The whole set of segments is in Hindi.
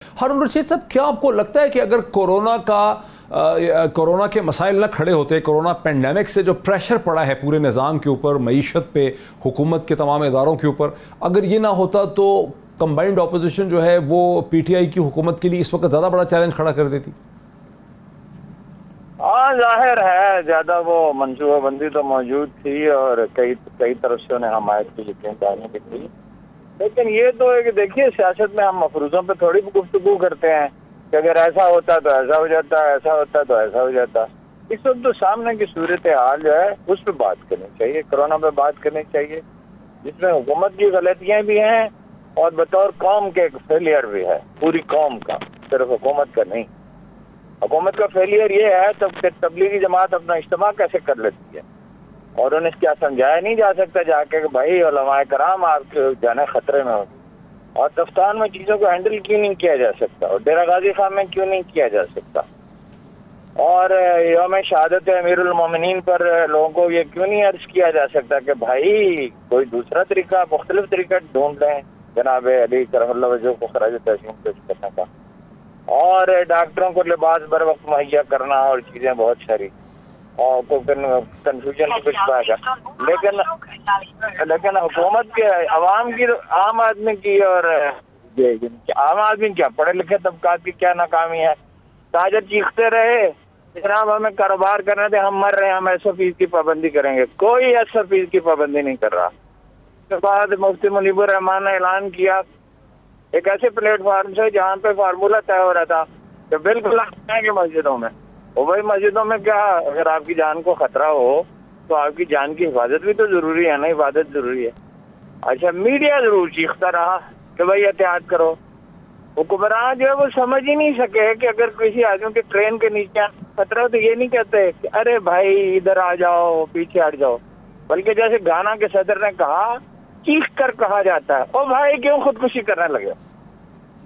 हारून रशीद साहब, क्या आपको लगता है कि अगर कोरोना के मसाइल न खड़े होते, कोरोना पेंडेमिक से जो प्रेशर पड़ा है पूरे निज़ाम के ऊपर, मईशत पे, हुकूमत के तमाम इदारों के ऊपर, अगर ये ना होता तो कंबाइंड अपोजिशन जो है वो पीटीआई की हुकूमत के लिए इस वक्त ज़्यादा बड़ा चैलेंज खड़ा कर देती? हाँ, जाहिर है ज़्यादा वो मनसूबाबंदी तो मौजूद थी और कई तरफ से उन्हें हमायत की यकीनदारी भी थी। लेकिन ये तो है कि देखिए, सियासत में हम मफरूज़ों पे थोड़ी भी गुफ्तगू करते हैं कि अगर ऐसा होता तो ऐसा हो जाता, ऐसा होता तो ऐसा हो जाता। इस वक्त तो सामने की सूरत हाल जो है उस पर बात करनी चाहिए, कोरोना पे बात करनी चाहिए, जिसमें हुकूमत की गलतियाँ भी हैं और बतौर कौम के एक फेलियर भी है, पूरी कौम का, सिर्फ हुकूमत का नहीं। हुकूमत का फेलियर ये है तब तबलीगी जमात अपना इज्तिमा कैसे कर लेती है और उन्हें क्या समझाया नहीं जा सकता जाके कि भाई उलमाए कराम आपके जाने खतरे में होगी, और तफ्तान में चीज़ों को हैंडल क्यों नहीं किया जा सकता और डेरा गाजी खान में क्यों नहीं किया जा सकता, और यौम शहादत अमीरुल मोमिनीन पर लोगों को ये क्यों नहीं अर्ज किया जा सकता कि भाई कोई दूसरा तरीका, मुख्तलिफ तरीका ढूंढ लें जनाब अली करमल्लाह वजह को खराज तहसीन पेश करने का, और डॉक्टरों को लिबास बर वक्त मुहैया करना और चीज़ें बहुत सारी, और को कंफ्यूजन कुछ पाएगा। लेकिन हुकूमत के अवाम की, आम आदमी की, और आम आदमी क्या, पढ़े लिखे तबकात की क्या नाकामी है। ताजर चीखते रहे जनाब हमें कारोबार करने थे, हम मर रहे हैं, हम 100% की पाबंदी करेंगे, कोई 100% की पाबंदी नहीं कर रहा। उसके बाद मुफ्ती मुनीबुर रहमान ने ऐलान किया एक ऐसे प्लेटफार्म से जहाँ पे फार्मूला तय हो रहा था कि बिल्कुल आएंगे मस्जिदों में, और भाई मस्जिदों में क्या, अगर आपकी जान को खतरा हो तो आपकी जान की हिफाजत भी तो जरूरी है ना, इबादत जरूरी है। अच्छा, मीडिया जरूर चीखता रहा कि भाई एहतियात करो, हुक्मरान जो है वो समझ ही नहीं सके कि अगर किसी आदमी के ट्रेन के नीचे खतरा हो तो ये नहीं कहते कि अरे भाई इधर आ जाओ, पीछे हट जाओ, बल्कि जैसे घाना के सदर ने कहा, चीख कर कहा जाता है ओ भाई क्यों खुदकुशी करने लगे।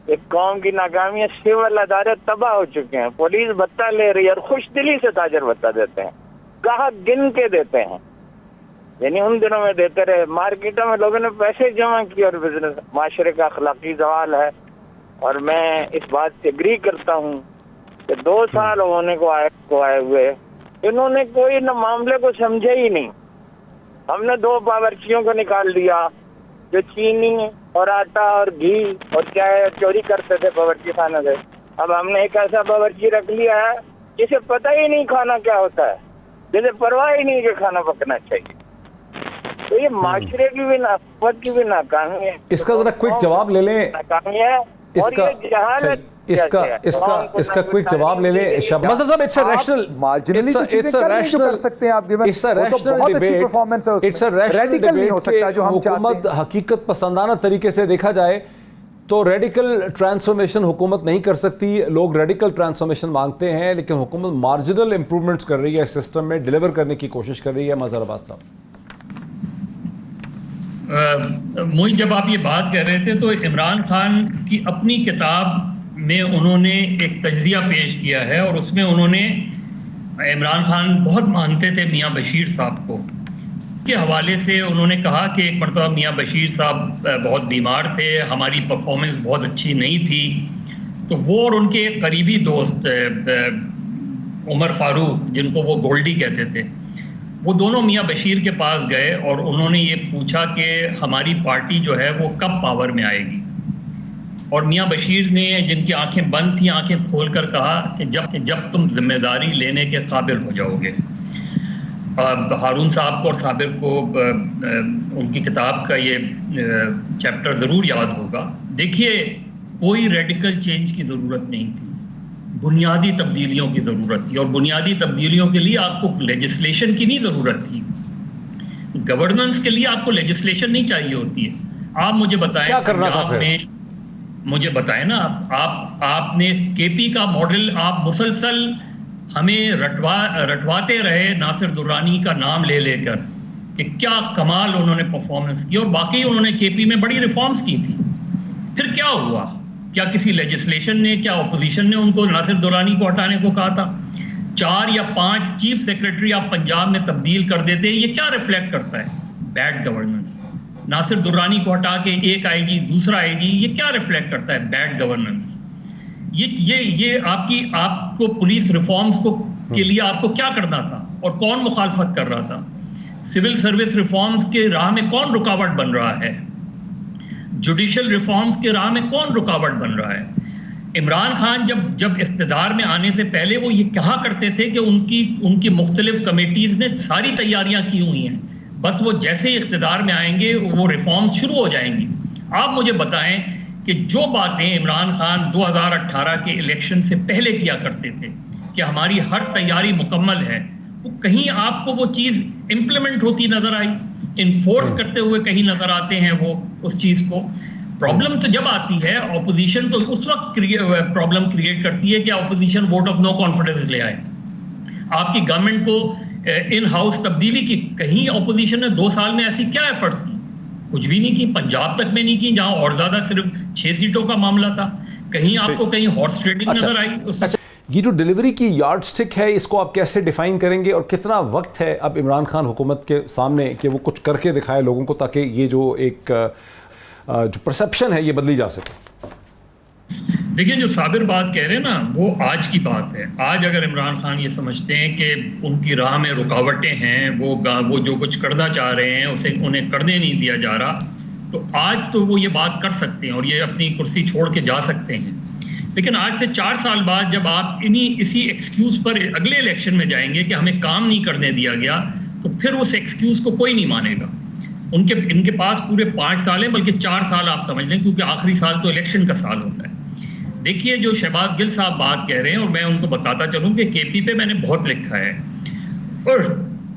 एक कौम की नाकामी, सिविल अदालत तबाह हो चुके हैं, पुलिस भत्ता ले रही है और खुश दिली से ताजर भत्ता देते हैं, कहा गिन के देते हैं, यानी उन दिनों में देते रहे। मार्केटों में लोगों ने पैसे जमा किए और बिजनेस, माशरे का अखलाकी सवाल है। और मैं इस बात से एग्री करता हूँ कि 2 साल होने को आए हुए इन्होंने कोई न मामले को समझे ही नहीं। हमने 2 बावर्चियों को निकाल दिया जो चीनी और आटा और घी और चाय चोरी करते थे बावर्ची खाने से। अब हमने एक ऐसा बावर्ची रख लिया है जिसे पता ही नहीं खाना क्या होता है, जिसे परवाह ही नहीं कि खाना पकना चाहिए। तो ये माशरे की भी हुकूमत की भी नाकामी है। इसका जरा क्विक जवाब ले लें, नाकामी है। और ये जहालत इसका क्विक जवाब ले लें शहबाज साहब। इट्स अ रैशनल, मार्जिनली तो चीजें कर नहीं जो कर सकते हैं आप, गिवन वो तो बहुत अच्छी परफॉर्मेंस है, इट्स अ रेडिकल नहीं हो सकता जो हम चाहते हैं। हकीकत पसंदाना तरीके से देखा जाए तो रेडिकल ट्रांसफॉर्मेशन हुकूमत नहीं कर सकती। लोग रेडिकल ट्रांसफॉर्मेशन मांगते हैं, लेकिन हुकूमत मार्जिनल इंप्रूवमेंट्स कर रही है, सिस्टम में डिलीवर करने की कोशिश कर रही है। मज़हर अब्बास साहब, मोइन, जब आप ये बात कर रहे थे तो इमरान खान की अपनी किताब में उन्होंने एक तज्जिया पेश किया है और उसमें उन्होंने, इमरान खान बहुत मानते थे मियाँ बशीर साहब को, के हवाले से उन्होंने कहा कि एक मरतबा मियाँ बशीर साहब बहुत बीमार थे, हमारी परफॉर्मेंस बहुत अच्छी नहीं थी, तो वो और उनके एक करीबी दोस्त उमर फारूक, जिनको वो गोल्डी कहते थे, वो दोनों मियाँ बशीर के पास गए और उन्होंने ये पूछा कि हमारी पार्टी जो है वो कब पावर में आएगी। और मियाँ बशीर ने, जिनकी आंखें बंद थी, आंखें खोलकर कहा कि जब तुम जिम्मेदारी लेने के काबिल हो जाओगे। हारून साहब को और साबिर को उनकी किताब का ये चैप्टर ज़रूर याद होगा। देखिए, कोई रेडिकल चेंज की ज़रूरत नहीं थी, बुनियादी तब्दीलियों की ज़रूरत थी, और बुनियादी तब्दीलियों के लिए आपको लेजिस्लेशन की नहीं ज़रूरत थी। गवर्नेंस के लिए आपको लेजिस्लेशन नहीं चाहिए होती है। आप मुझे बताएं, क्या करना था फिर? मुझे बताएं ना, आपने केपी का मॉडल आप मुसलसल हमें रटवाते रहे नासिर दुर्रानी का नाम ले लेकर कि क्या कमाल उन्होंने परफॉर्मेंस की, और वाकई उन्होंने केपी में बड़ी रिफॉर्म्स की थी। फिर क्या हुआ? क्या किसी लेजिस्लेशन ने, क्या अपोजिशन ने उनको नासिर दुर्रानी को हटाने को कहा था? 4 या 5 चीफ सेक्रेटरी आप पंजाब में तब्दील कर देते हैं, ये क्या रिफ्लेक्ट करता है? Bad governance. नासिर दुर्रानी को हटा के एक आएगी, दूसरा आएगी, ये क्या रिफ्लेक्ट करता है? Bad governance. ये आपको पुलिस रिफॉर्म्स को के लिए आपको क्या करना था और कौन मुखालफत कर रहा था? सिविल सर्विस रिफॉर्म्स के राह में कौन रुकावट बन रहा है? जुडिशियल रिफॉर्म्स के राह में कौन रुकावट बन रहा है? इमरान खान जब इख्तिदार में आने से पहले वो ये कहा करते थे कि उनकी मुख्तलिफ कमेटीज ने सारी तैयारियां की हुई हैं, बस वो जैसे ही इख्तिदार में आएंगे वो रिफॉर्म्स शुरू हो जाएंगी। आप मुझे बताएं कि जो बातें इमरान खान 2018 के इलेक्शन से पहले किया करते थे कि हमारी हर तैयारी मुकम्मल है, वो कहीं आपको वो चीज़ इम्प्लीमेंट होती नजर आई? इन्फोर्स करते हुए कहीं नजर आते हैं वो उस चीज़ को? प्रॉब्लम तो जब आती है, ऑपोजिशन तो उस वक्त प्रॉब्लम क्रिएट करती है कि opposition vote of no confidence ले आए, आपकी गवर्नमेंट को इन हाउस तब्दीली की। कहीं ऑपोजिशन ने 2 साल में ऐसी क्या एफर्ट्स की? कुछ भी नहीं की। पंजाब तक में नहीं की, जहां और ज्यादा सिर्फ 6 सीटों का मामला था। कहीं आपको कहीं हॉर्स ट्रेडिंग नजर आई? ये जो डिलीवरी की यार्ड स्टिक है, इसको आप कैसे डिफाइन करेंगे और कितना वक्त है अब इमरान खान हुकूमत के सामने कि वो कुछ करके दिखाए लोगों को, ताकि ये जो एक जो परसेप्शन है ये बदली जा सके? देखिए, जो साबिर बात कह रहे हैं ना, वो आज की बात है। आज अगर इमरान खान ये समझते हैं कि उनकी राह में रुकावटें हैं, वो जो कुछ करना चाह रहे हैं उसे उन्हें करने नहीं दिया जा रहा, तो आज तो वो ये बात कर सकते हैं और ये अपनी कुर्सी छोड़ के जा सकते हैं। लेकिन आज से 4 साल बाद जब आप इसी एक्सक्यूज पर अगले इलेक्शन में जाएंगे कि हमें काम नहीं करने दिया गया, तो फिर उस एक्सक्यूज को कोई नहीं मानेगा। इनके पास पूरे 5 साल है, बल्कि 4 साल आप समझ लें, क्योंकि आखिरी साल तो इलेक्शन का साल होता है। देखिए, जो शहबाज गिल साहब बात कह रहे हैं, और मैं उनको बताता चलूं कि केपी पे मैंने बहुत लिखा है, और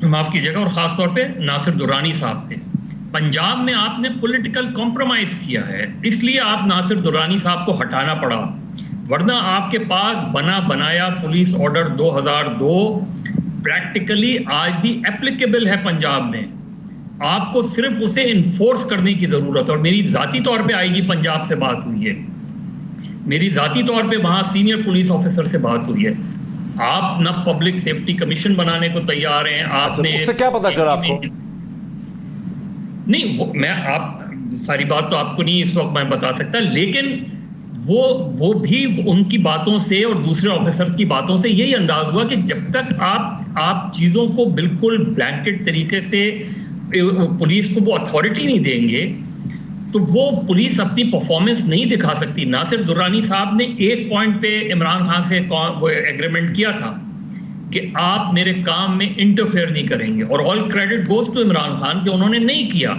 माफ कीजिएगा, और खास तौर पे नासिर दुरानी साहब पे। पंजाब में आपने पॉलिटिकल कॉम्प्रोमाइज किया है, इसलिए आप नासिर दुरानी साहब को हटाना पड़ा, वरना आपके पास बना बनाया पुलिस ऑर्डर 2002 प्रैक्टिकली आज भी एप्लीकेबल है पंजाब में। आपको सिर्फ उसे इन्फोर्स करने की जरूरत है। और मेरी जाती तौर पे आईजी पंजाब से बात हुई है, मेरी जाती तौर पे वहां सीनियर पुलिस ऑफिसर से बात हुई है। आप ना पब्लिक सेफ्टी कमीशन बनाने को तैयार हैं, आपने उससे क्या पता चला आपको? नहीं, मैं आप सारी बात तो आपको नहीं इस वक्त मैं बता सकता, लेकिन वो भी उनकी बातों से और दूसरे ऑफिसर की बातों से यही अंदाज हुआ कि जब तक आप चीजों को बिल्कुल ब्लैंकेट तरीके से पुलिस को वो अथॉरिटी नहीं देंगे, तो वो पुलिस अपनी परफॉर्मेंस नहीं दिखा सकती। नासिर दुरानी साहब ने एक पॉइंट पे इमरान खान से वो एग्रीमेंट किया था कि आप मेरे काम में इंटरफेयर नहीं करेंगे, और all credit goes to Imran Khan कि उन्होंने नहीं किया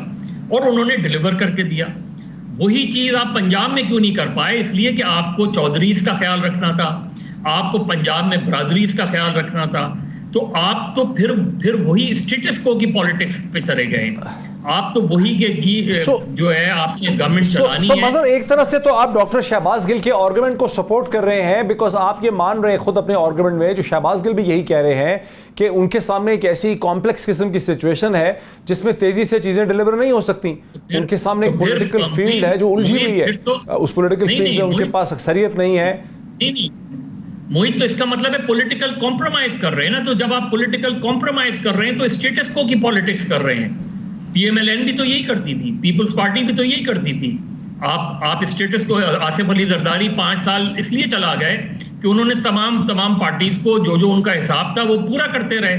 और उन्होंने डिलीवर करके दिया। वही चीज आप पंजाब में क्यों नहीं कर पाए? इसलिए कि आपको चौधरीज का ख्याल रखना था, आपको पंजाब में बरादरीज का ख्याल रखना था, तो आप तो फिर वही स्टेटस को की पॉलिटिक्स पे चले गए। आप तो वही के जो है आपने गवर्नमेंट चलानी है। मज़र एक तरह से तो आप डॉक्टर शहबाज गिल के आर्गुमेंट को सपोर्ट कर रहे हैं, बिकॉज आप ये मान रहे हैं खुद अपने आर्गुमेंट में, जो शहबाज गिल भी यही कह रहे हैं कि उनके सामने एक ऐसी कॉम्प्लेक्स किस्म की सिचुएशन है जिसमें तेजी से चीजें डिलीवर नहीं हो सकती। उनके सामने एक पॉलिटिकल फील्ड है जो उलझी हुई है, उस पॉलिटिकल फील्ड में उनके पास अक्सरियत नहीं है। नहीं मोहित, तो इसका मतलब है पॉलिटिकल कॉम्प्रोमाइज कर रहे हैं ना। तो जब आप पॉलिटिकल कॉम्प्रोमाइज कर रहे हैं तो स्टेटस को की पॉलिटिक्स कर रहे हैं। पीएमएलएन भी तो यही करती थी, पीपल्स पार्टी भी तो यही करती थी। आप स्टेटस को, आसिफ अली जरदारी 5 साल इसलिए चला गए कि उन्होंने तमाम पार्टीज को जो उनका हिसाब था वो पूरा करते रहे।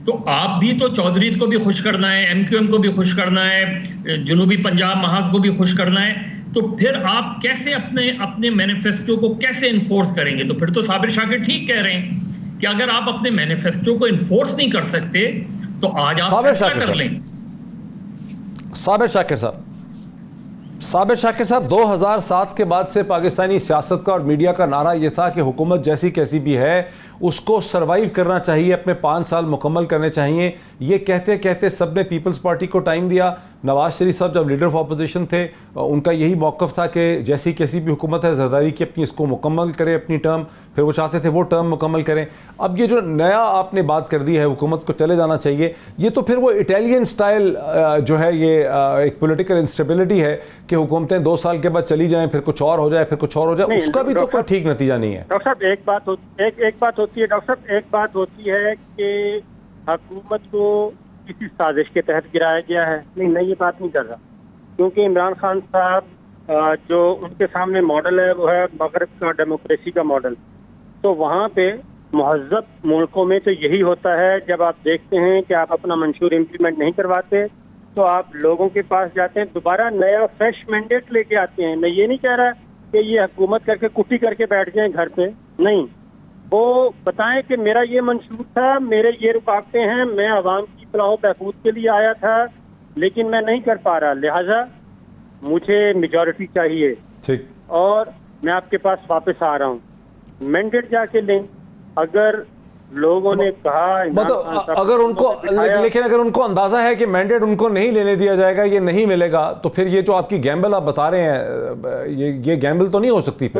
तो आप भी तो चौधरीज को भी खुश करना है, एमक्यूएम को भी खुश करना है, जनूबी पंजाब महाज को भी खुश करना है, तो फिर आप कैसे अपने मैनिफेस्टो को कैसे इन्फोर्स करेंगे? तो फिर तो साबिर शाकिर ठीक कह रहे हैं कि अगर आप अपने मैनिफेस्टो को इन्फोर्स नहीं कर सकते तो आज आप फैसला कर लें। साबिर शाकिर साहब 2007 के बाद से पाकिस्तानी सियासत का और मीडिया का नारा यह था कि हुकूमत जैसी कैसी भी है उसको सरवाइव करना चाहिए, अपने 5 साल मुकम्मल करने चाहिए। ये कहते कहते सब ने पीपल्स पार्टी को टाइम दिया। नवाज शरीफ साहब जब लीडर ऑफ अपोजिशन थे, उनका यही मौक़िफ़ था कि जैसी कैसी भी हुकूमत है जरदारी की अपनी इसको मुकम्मल करे अपनी टर्म, फिर वो चाहते थे वो टर्म मुकम्मल करें। अब ये जो नया आपने बात कर दी है हुकूमत को चले जाना चाहिए, ये तो फिर वो इटालियन स्टाइल जो है ये एक पॉलिटिकल इंस्टेबिलिटी है कि हुकूमतें 2 साल के बाद चली जाएं, फिर कुछ और हो जाए, फिर कुछ और हो जाए, उसका भी तो कोई ठीक नतीजा नहीं है। डॉक्टर साहब एक बात होती है डॉक्टर साहब, एक बात होती है कि हुकूमत को किसी साजिश के तहत गिराया गया है। नहीं, मैं ये बात नहीं कर रहा, क्योंकि इमरान खान साहब जो उनके सामने मॉडल है वो है मगरब का डेमोक्रेसी का मॉडल। तो वहाँ पे महज़्ज़ब मुल्कों में तो यही होता है, जब आप देखते हैं कि आप अपना मंशूर इम्प्लीमेंट नहीं करवाते तो आप लोगों के पास जाते हैं, दोबारा नया फ्रेश मैंडेट लेके आते हैं। मैं ये नहीं कह रहा कि ये हुकूमत करके कुटी करके बैठ जाएं घर पे, नहीं, वो बताएं कि मेरा ये मंशूर था, मेरे ये रुकावटें हैं, मैं आवाम की फलाह बहबूद के लिए आया था लेकिन मैं नहीं कर पा रहा, लिहाजा मुझे मेजॉरिटी चाहिए ठीक, और मैं आपके पास वापस आ रहा हूँ। मैंडेट जाके लें। अगर लोगों ने कहा मतलब अगर उनको, लेकिन अगर उनको अंदाजा है कि मैंडेट उनको नहीं लेने दिया जाएगा, ये नहीं मिलेगा, तो फिर ये जो आपकी गैम्बल आप बता रहे हैं, ये गैम्बल तो नहीं हो सकती फिर।